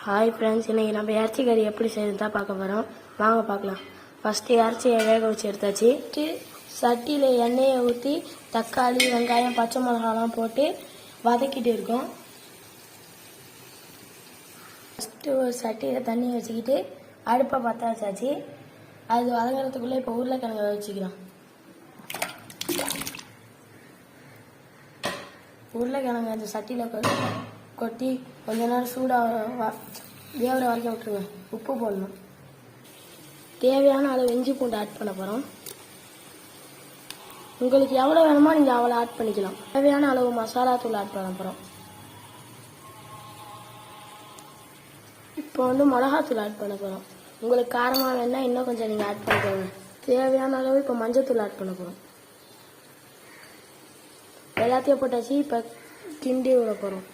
Hi friends, இன்றைக்கி நம்ம இறைச்சி கறி எப்படி செய்யறது தான் பார்க்க போகிறோம். வாங்க பார்க்கலாம். ஃபஸ்ட்டு இறைச்சியை வேக வச்சு எடுத்தாச்சு. சட்டியில் எண்ணெயை ஊற்றி தக்காளி, வெங்காயம், பச்சை மிளகாலாம் போட்டு வதக்கிட்டு இருக்கோம். ஃபஸ்ட்டு ஒரு சட்டியில் தண்ணி வச்சுக்கிட்டு அடுப்பை பற்ற வச்சாச்சு. அது வதங்கிறதுக்குள்ளே இப்போ உருளைக்கிழங்கு வச்சுக்கலாம். உருளைக்கிழங்கு அந்த சட்டியில் கொட்டி கொஞ்ச நேரம் சூடாக வேவர வரைக்கும் விட்டுருங்க. உப்பு போடணும். தேவையான அளவு இஞ்சி பூண்டு ஆட் பண்ண போகிறோம். உங்களுக்கு எவ்வளோ வேணுமோ நீங்கள் அவ்வளோ ஆட் பண்ணிக்கலாம். தேவையான அளவு மசாலா தூள் ஆட் பண்ண போகிறோம். இப்போ மிளகாத்தூள் ஆட் பண்ண போகிறோம். உங்களுக்கு காரமாக வேணா இன்னும் கொஞ்சம் நீங்கள் ஆட் பண்ணிக்கோங்க. தேவையான அளவு இப்போ மஞ்சத்தூள் ஆட் பண்ண போகிறோம். எல்லாத்தையும் போட்டாச்சு. இப்போ கிண்டி விட போகிறோம்.